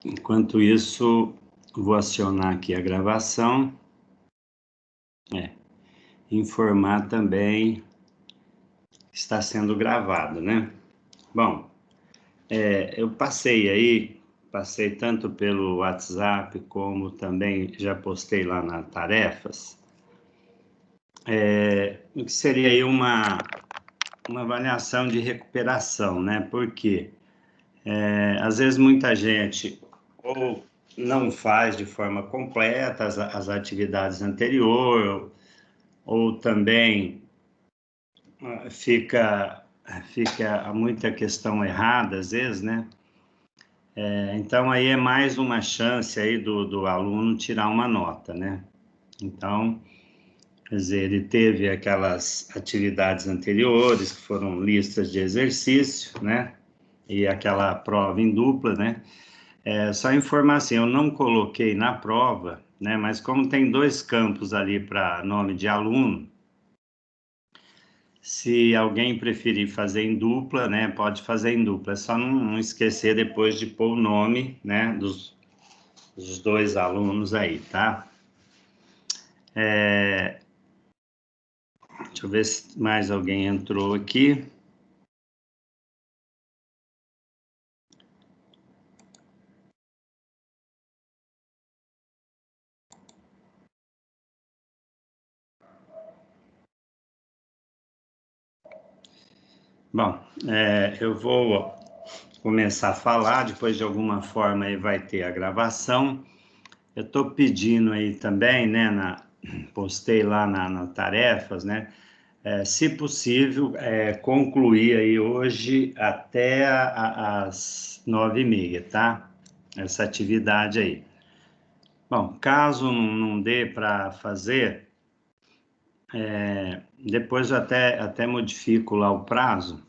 Enquanto isso, vou acionar aqui a gravação. Informar também que está sendo gravado, né? Bom, eu passei tanto pelo WhatsApp como também já postei lá na Tarefas, o que seria aí uma avaliação de recuperação, né? Porque às vezes muita gente ou não faz de forma completa as atividades anteriores, ou também fica muita questão errada às vezes, né? Então aí é mais uma chance aí do aluno tirar uma nota, né? Então, quer dizer, ele teve aquelas atividades anteriores que foram listas de exercício, né? E aquela prova em dupla, né? Só informar assim, eu não coloquei na prova, né? Mas como tem dois campos ali para nome de aluno, se alguém preferir fazer em dupla, né? Pode fazer em dupla. É só não esquecer depois de pôr o nome, né? Dos dois alunos aí, tá? Deixa eu ver se mais alguém entrou aqui. Bom, eu vou começar a falar, depois de alguma forma aí vai ter a gravação. Eu estou pedindo aí também, né, postei lá na Tarefas, né, se possível, concluir aí hoje até às 9h30, tá? Essa atividade aí. Bom, caso não dê para fazer, depois eu até modifico lá o prazo,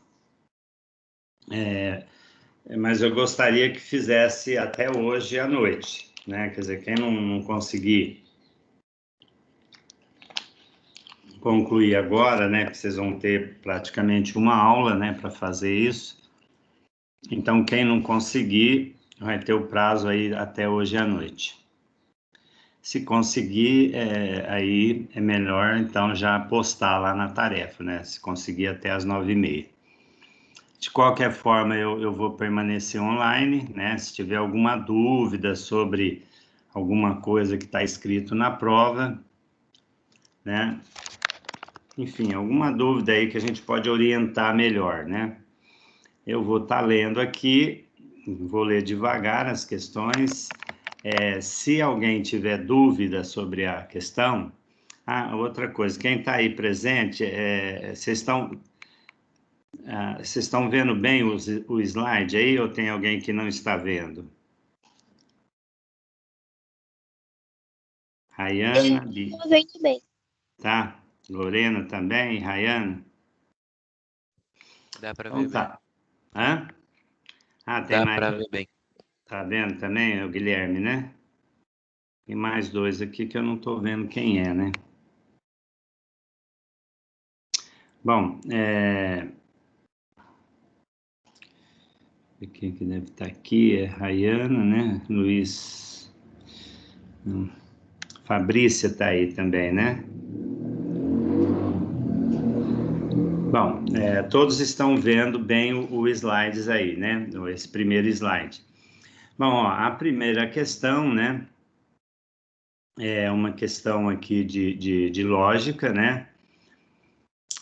mas eu gostaria que fizesse até hoje à noite, né? Quer dizer, quem não conseguir concluir agora, né? Que vocês vão ter praticamente uma aula, né? Para fazer isso. Então, quem não conseguir, vai ter o prazo aí até hoje à noite. Se conseguir, aí é melhor, então, já postar lá na tarefa, né? Se conseguir até às 9h30. De qualquer forma, eu vou permanecer online, né? Se tiver alguma dúvida sobre alguma coisa que está escrito na prova, né? Enfim, alguma dúvida aí que a gente pode orientar melhor, né? Eu vou estar lendo aqui, vou ler devagar as questões. Se alguém tiver dúvida sobre a questão... outra coisa, quem está aí presente, vocês estão vendo bem o slide aí ou tem alguém que não está vendo? Rayana, Estou vendo bem. Tá? Lorena também, Rayana? Dá para Então ver bem. tá. Hã? Tem Dá mais. para ver bem. Tá vendo também? É o Guilherme, né? Tem mais dois aqui que eu não estou vendo quem é, né? Bom, quem que deve estar aqui é Rayana, né? Luiz... Fabrícia está aí também, né? Bom, todos estão vendo bem o slides aí, né? Esse primeiro slide. Bom, ó, a primeira questão, né? É uma questão aqui de lógica, né?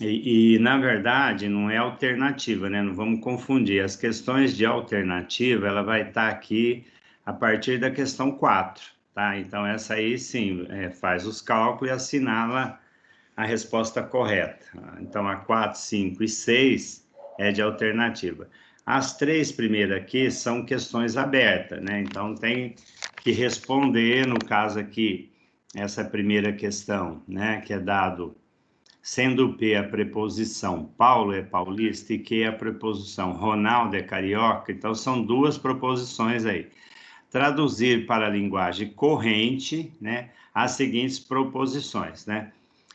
E, na verdade, não é alternativa, né? Não vamos confundir. As questões de alternativa, ela vai estar aqui a partir da questão 4, tá? Então, essa aí, sim, faz os cálculos e assinala a resposta correta. Então, a 4, 5 e 6 é de alternativa. As três primeiras aqui são questões abertas, né? Então, tem que responder, no caso aqui, essa primeira questão, né? Que é dado... Sendo P a preposição Paulo é paulista e Q é a preposição Ronaldo é carioca, então são duas proposições aí. Traduzir para a linguagem corrente, né, as seguintes proposições, né?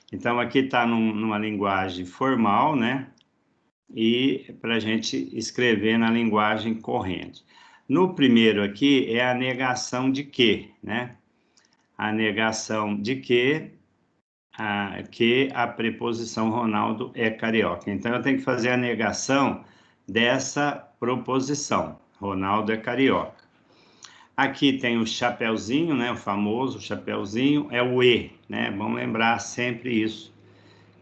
Então aqui está numa linguagem formal, né? E para a gente escrever na linguagem corrente. No primeiro aqui é a negação de que, né? A negação de que a preposição Ronaldo é carioca. Então, eu tenho que fazer a negação dessa proposição. Ronaldo é carioca. Aqui tem o chapeuzinho, né? O famoso chapeuzinho, é o E, né? Vamos lembrar sempre isso.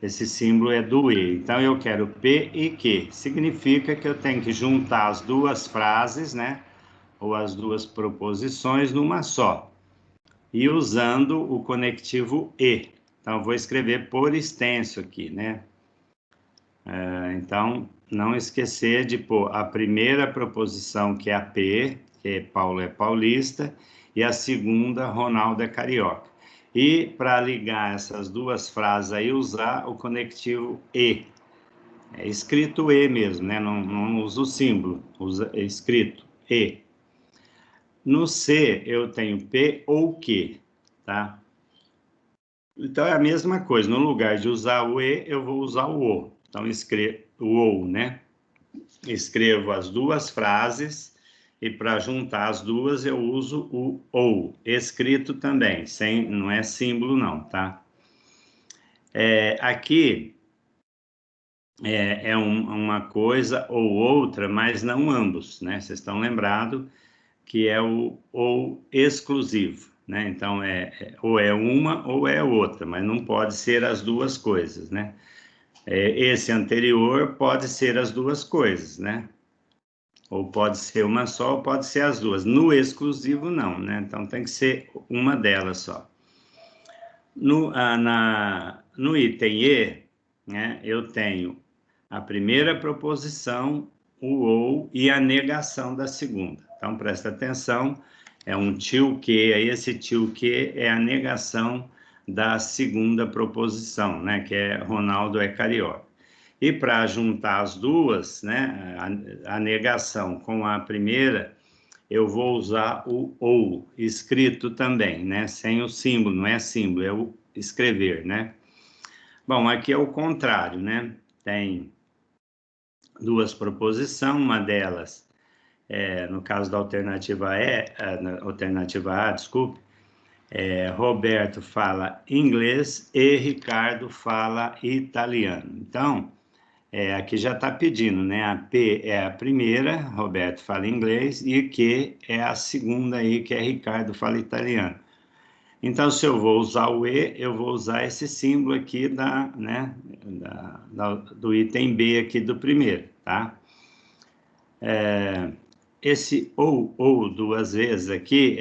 Esse símbolo é do E. Então, eu quero P e Q. Significa que eu tenho que juntar as duas frases, né? Ou as duas proposições numa só. E usando o conectivo E. Então, eu vou escrever por extenso aqui, né? Então, não esquecer de pôr a primeira proposição, que é a P, que é Paulo é paulista, e a segunda, Ronaldo é carioca. E para ligar essas duas frases aí, usar o conectivo E. É escrito E mesmo, né? Não usa o símbolo, usa escrito E. No C, eu tenho P ou Q, tá? Então, é a mesma coisa. No lugar de usar o E, eu vou usar o O. Então, escrevo o OU, né? Escrevo as duas frases e para juntar as duas eu uso o OU. Escrito também, não é símbolo não, tá? Aqui é uma coisa ou outra, mas não ambos, né? Vocês estão lembrados que é o ou exclusivo, né? Então, ou é uma ou é outra, mas não pode ser as duas coisas, né? Esse anterior pode ser as duas coisas, né? Ou pode ser uma só, ou pode ser as duas. No exclusivo, não, né? Então, tem que ser uma delas só. No item E, né, eu tenho a primeira proposição, o ou e a negação da segunda. Então, presta atenção, é um tio que, esse tio que é a negação da segunda proposição, né, que é Ronaldo é carioca. E para juntar as duas, né, a negação com a primeira, eu vou usar o ou, escrito também, né, sem o símbolo, não é símbolo, é o escrever, né. Bom, aqui é o contrário, né, tem duas proposições, uma delas, no caso da alternativa alternativa A, desculpe, Roberto fala inglês e Ricardo fala italiano. Então, aqui já está pedindo, né? A P é a primeira, Roberto fala inglês, e Q é a segunda aí, que é Ricardo fala italiano. Então, se eu vou usar o E, eu vou usar esse símbolo aqui do item B aqui do primeiro, tá? Esse ou duas vezes aqui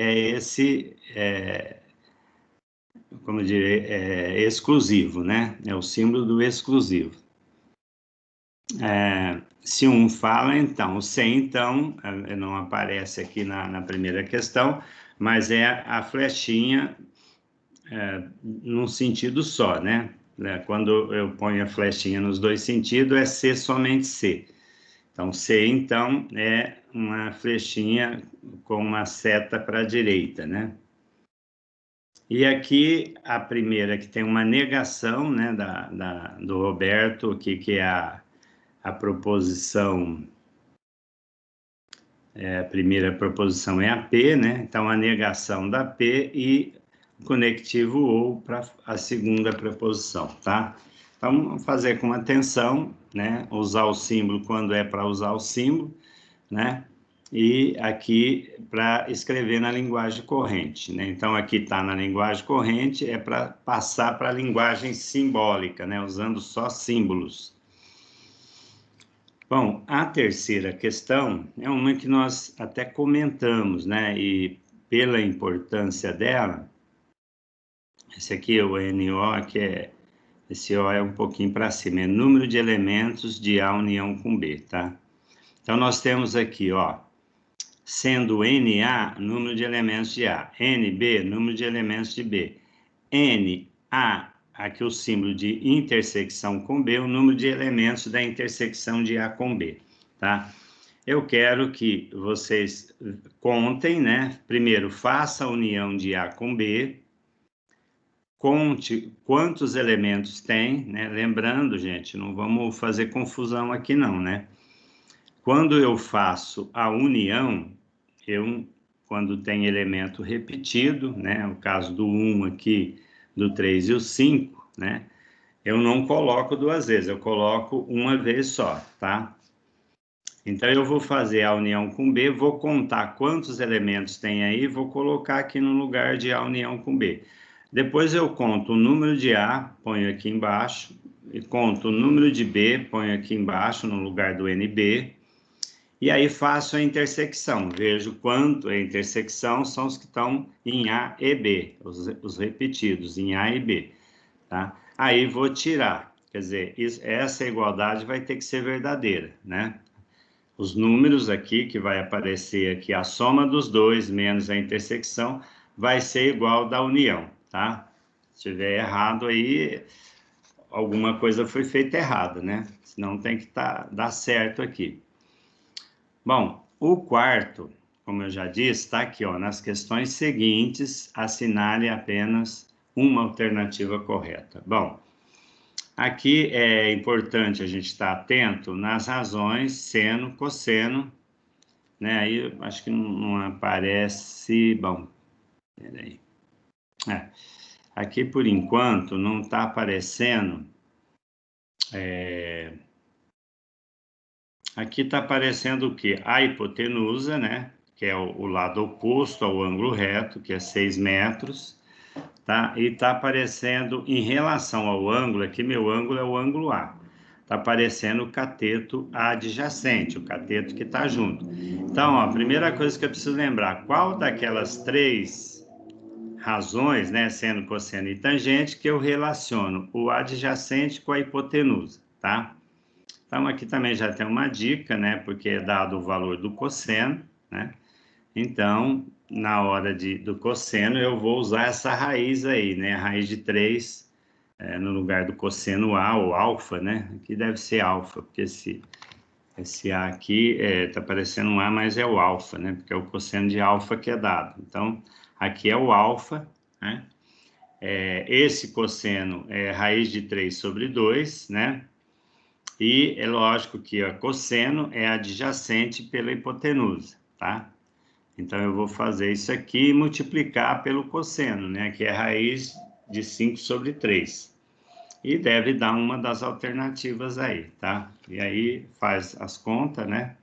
como eu diria, exclusivo, né? É o símbolo do exclusivo. Se um fala, então, o sem, então, não aparece aqui na primeira questão, mas é a flechinha num sentido só, né? Quando eu ponho a flechinha nos dois sentidos, é C, somente C. Então, C, então, é uma flechinha com uma seta para a direita, né? E aqui, a primeira, que tem uma negação, né, do Roberto, aqui, que é a proposição, a primeira proposição é a P, né? Então, a negação da P e o conectivo ou para a segunda preposição, tá? Então, vamos fazer com atenção, né? Usar o símbolo quando é para usar o símbolo, né? E aqui para escrever na linguagem corrente, né? Então, aqui está na linguagem corrente, é para passar para a linguagem simbólica, né? Usando só símbolos. Bom, a terceira questão é uma que nós até comentamos, né? E pela importância dela, esse aqui é o NO, esse O é um pouquinho para cima, é número de elementos de A união com B, tá? Então, nós temos aqui, ó, sendo NA, número de elementos de A, NB, número de elementos de B, NA, aqui o símbolo de intersecção com B, o número de elementos da intersecção de A com B, tá? Eu quero que vocês contem, né? Primeiro, faça a união de A com B, conte quantos elementos tem, né? Lembrando, gente, não vamos fazer confusão aqui não, né? Quando eu faço a união, quando tem elemento repetido, né, o caso do 1 aqui, do 3 e o 5, né, eu não coloco duas vezes, eu coloco uma vez só, tá? Então, eu vou fazer a união com B, vou contar quantos elementos tem aí, vou colocar aqui no lugar de A união com B. Depois eu conto o número de A, ponho aqui embaixo, e conto o número de B, ponho aqui embaixo, no lugar do NB, e aí faço a intersecção, vejo quanto a intersecção são os que estão em A e B, os repetidos, em A e B, tá? Aí vou tirar, quer dizer, essa igualdade vai ter que ser verdadeira, né? Os números aqui, que vai aparecer aqui, a soma dos dois menos a intersecção, vai ser igual da união, tá? Se tiver errado aí, alguma coisa foi feita errada, né? Senão tem que dar certo aqui. Bom, o quarto, como eu já disse, está aqui, ó, nas questões seguintes, assinale apenas uma alternativa correta. Bom, aqui é importante a gente estar atento nas razões seno, cosseno, né? Aí acho que não aparece. Bom, peraí. Aqui por enquanto não está aparecendo. Aqui está aparecendo o quê? A hipotenusa, né? Que é o lado oposto ao ângulo reto, que é 6 metros. Tá? E está aparecendo em relação ao ângulo, aqui meu ângulo é o ângulo A. Está aparecendo o cateto adjacente, o cateto que está junto. Então, ó, a primeira coisa que eu preciso lembrar, qual daquelas três razões, né, seno, cosseno e tangente, que eu relaciono o adjacente com a hipotenusa, tá? Então, aqui também já tem uma dica, né, porque é dado o valor do cosseno, né? Então, na hora do cosseno, eu vou usar essa raiz aí, né? A raiz de 3 no lugar do cosseno A, ou alfa, né? Aqui deve ser alfa, porque esse A aqui está parecendo um A, mas é o alfa, né? Porque é o cosseno de alfa que é dado. Então, aqui é o alfa, né? Esse cosseno é raiz de 3 sobre 2, né? E é lógico que a cosseno é adjacente pela hipotenusa, tá? Então, eu vou fazer isso aqui e multiplicar pelo cosseno, né? Que é raiz de 5 sobre 3. E deve dar uma das alternativas aí, tá? E aí faz as contas, né?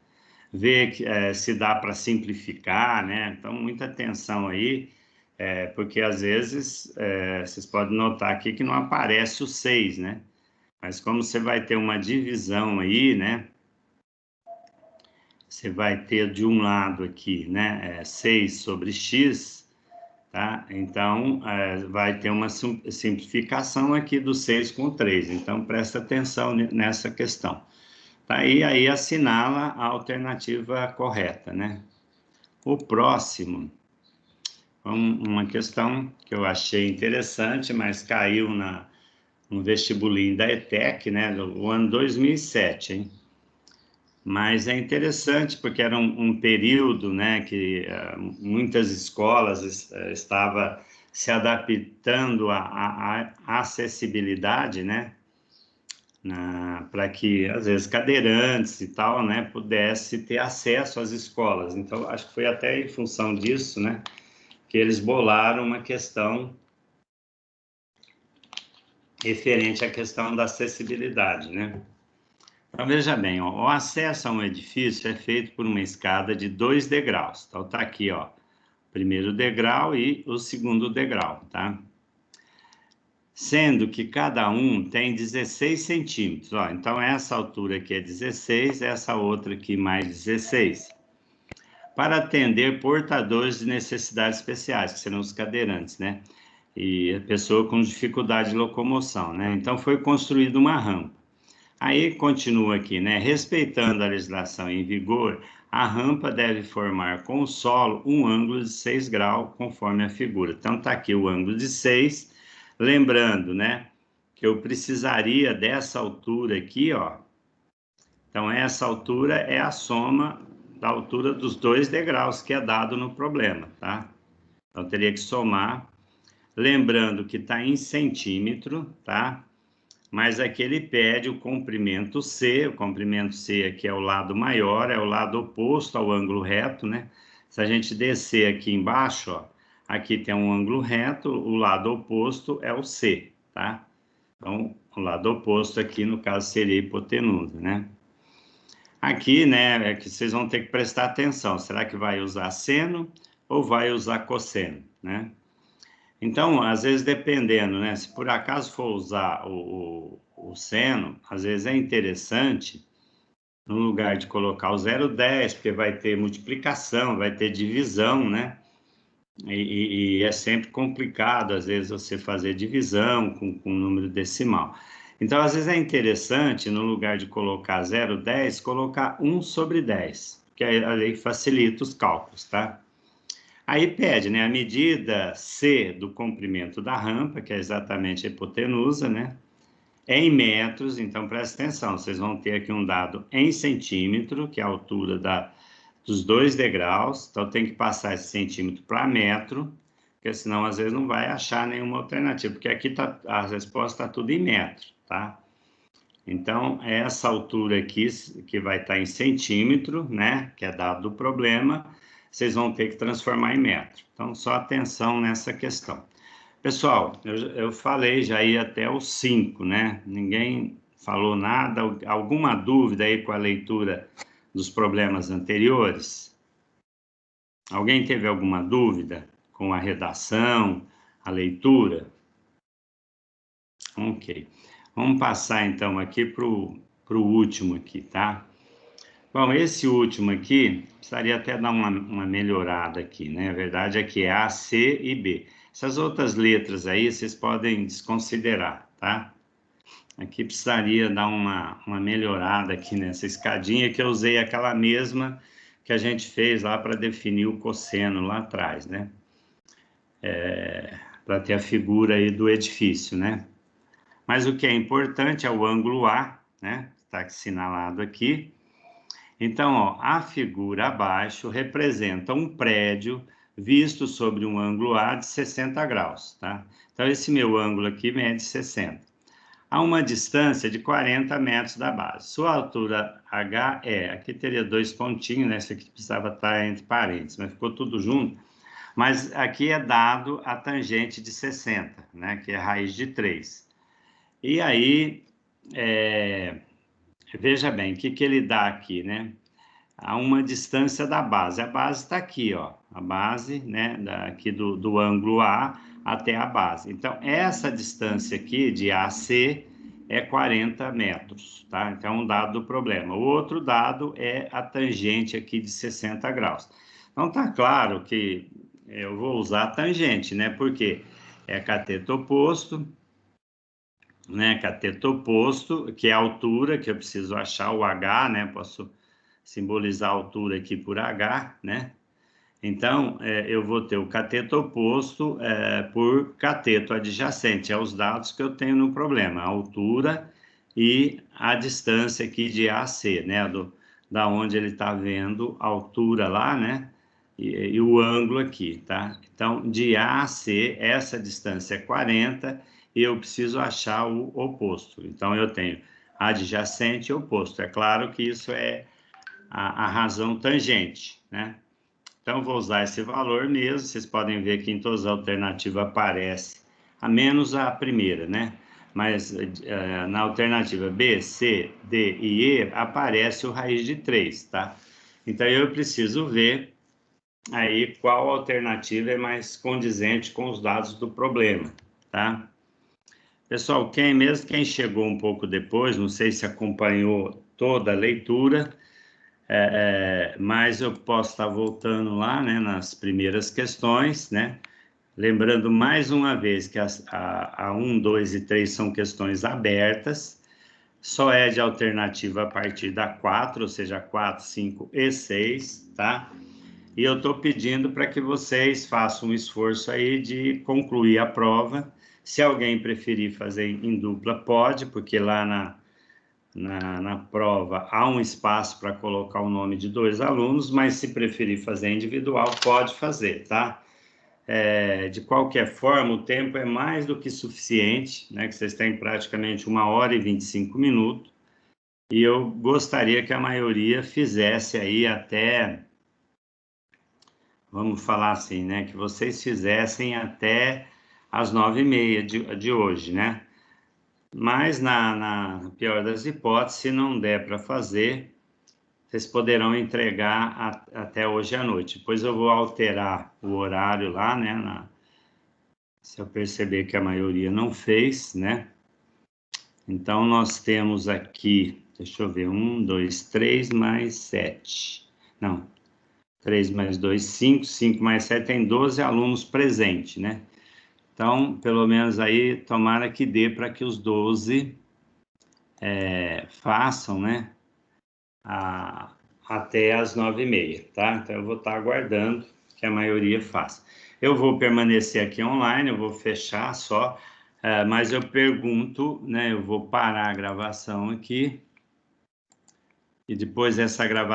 Vê que, se dá para simplificar, né? Então, muita atenção aí, porque às vezes vocês podem notar aqui que não aparece o 6, né? Mas como você vai ter uma divisão aí, né? Você vai ter de um lado aqui, né, 6 sobre x, tá? Então, vai ter uma simplificação aqui do 6 com 3. Então, presta atenção nessa questão. Tá? E aí assinala a alternativa correta, né? O próximo, uma questão que eu achei interessante, mas caiu no vestibulinho da ETEC, né, do ano 2007, hein? Mas é interessante porque era um período, né, que muitas escolas estavam se adaptando à acessibilidade, né, para que às vezes cadeirantes e tal, né, pudesse ter acesso às escolas. Então, acho que foi até em função disso, né, que eles bolaram uma questão referente à questão da acessibilidade, né? Então, veja bem, ó, o acesso a um edifício é feito por uma escada de 2 degraus. Então, tá aqui, ó, o primeiro degrau e o segundo degrau, tá? Sendo que cada um tem 16 centímetros, ó. Então, essa altura aqui é 16, essa outra aqui mais 16. Para atender portadores de necessidades especiais, que serão os cadeirantes, né? E a pessoa com dificuldade de locomoção, né? Então, foi construída uma rampa. Aí continua aqui, né? Respeitando a legislação em vigor, a rampa deve formar com o solo um ângulo de 6 graus, conforme a figura. Então, está aqui o ângulo de 6. Lembrando, né? Que eu precisaria dessa altura aqui, ó. Então, essa altura é a soma da altura dos 2 degraus que é dado no problema, tá? Então, teria que somar. Lembrando que está em centímetro, tá? Mas aqui ele pede o comprimento C aqui é o lado maior, é o lado oposto ao ângulo reto, né? Se a gente descer aqui embaixo, ó, aqui tem um ângulo reto, o lado oposto é o C, tá? Então, o lado oposto aqui, no caso, seria a hipotenusa, né? Aqui, né, é que vocês vão ter que prestar atenção. Será que vai usar seno ou vai usar cosseno, né? Então, às vezes, dependendo, né? Se por acaso for usar o seno, às vezes é interessante, no lugar de colocar o 0,10, porque vai ter multiplicação, vai ter divisão, né? E é sempre complicado, às vezes, você fazer divisão com número decimal. Então, às vezes é interessante, no lugar de colocar 0,10, colocar 1/10, que aí facilita os cálculos, tá? Aí pede, né, a medida C do comprimento da rampa, que é exatamente a hipotenusa, né? É em metros, então presta atenção, vocês vão ter aqui um dado em centímetro, que é a altura dos 2 degraus, então tem que passar esse centímetro para metro, porque senão às vezes não vai achar nenhuma alternativa, porque aqui a resposta está tudo em metro, tá? Então, essa altura aqui, que vai estar em centímetro, né, que é dado do problema, vocês vão ter que transformar em metro. Então, só atenção nessa questão. Pessoal, eu falei, já ia até o 5, né? Ninguém falou nada, alguma dúvida aí com a leitura dos problemas anteriores? Alguém teve alguma dúvida com a redação, a leitura? Ok. Vamos passar então aqui para o último aqui, tá? Bom, esse último aqui, precisaria até dar uma melhorada aqui, né? A verdade é que é A, C e B. Essas outras letras aí, vocês podem desconsiderar, tá? Aqui precisaria dar uma melhorada aqui nessa escadinha, que eu usei aquela mesma que a gente fez lá para definir o cosseno lá atrás, né? Para ter a figura aí do edifício, né? Mas o que é importante é o ângulo A, né? Está assinalado aqui. Então, ó, a figura abaixo representa um prédio visto sobre um ângulo A de 60 graus, tá? Então, esse meu ângulo aqui mede 60. A uma distância de 40 metros da base. Sua altura H aqui teria 2 pontinhos, né? Esse aqui precisava estar entre parênteses, mas ficou tudo junto. Mas aqui é dado a tangente de 60, né? Que é raiz de 3. E aí, veja bem, o que ele dá aqui, né? A uma distância da base. A base está aqui, ó. A base, né? Aqui do ângulo A até a base. Então, essa distância aqui de AC é 40 metros, tá? Então, um dado do problema. O outro dado é a tangente aqui de 60 graus. Então, tá claro que eu vou usar a tangente, né? Porque é cateto oposto, né? Cateto oposto, que é a altura, que eu preciso achar o H, né? Posso simbolizar a altura aqui por H, né? Então, eu vou ter o cateto oposto por cateto adjacente, é os dados que eu tenho no problema, a altura e a distância aqui de AC, né? Da onde ele está vendo a altura lá, né? E o ângulo aqui, tá? Então, de A a C, essa distância é 40 e eu preciso achar o oposto. Então, eu tenho adjacente e oposto. É claro que isso é a razão tangente, né? Então, vou usar esse valor mesmo. Vocês podem ver que em todas as alternativas aparece, a menos a primeira, né? Mas na alternativa B, C, D e E, aparece o raiz de 3, tá? Então, eu preciso ver aí qual alternativa é mais condizente com os dados do problema, tá? Pessoal, quem chegou um pouco depois, não sei se acompanhou toda a leitura, mas eu posso estar voltando lá, né, nas primeiras questões, né? Lembrando mais uma vez que a 1, 2 e 3 são questões abertas, só é de alternativa a partir da 4, ou seja, 4, 5 e 6, tá? E eu estou pedindo para que vocês façam um esforço aí de concluir a prova. Se alguém preferir fazer em dupla, pode, porque lá na prova há um espaço para colocar o nome de 2 alunos, mas se preferir fazer individual, pode fazer, tá? De qualquer forma, o tempo é mais do que suficiente, né? Que vocês têm praticamente 1h e 25 minutos, e eu gostaria que a maioria fizesse aí até vamos falar assim, né? Que vocês fizessem até as 9h30 de hoje, né? Mas na pior das hipóteses, se não der para fazer, vocês poderão entregar até hoje à noite. Depois eu vou alterar o horário lá, né? Se eu perceber que a maioria não fez, né? Então, nós temos aqui, deixa eu ver, 1, 2, 3 mais 7. Não, 3 mais 2, 5, 5 mais 7, tem 12 alunos presentes, né? Então, pelo menos aí, tomara que dê para que os 12 façam, né? Até as 9h30, tá? Então, eu vou estar aguardando que a maioria faça. Eu vou permanecer aqui online, eu vou fechar só, mas eu pergunto, né? Eu vou parar a gravação aqui e depois dessa gravação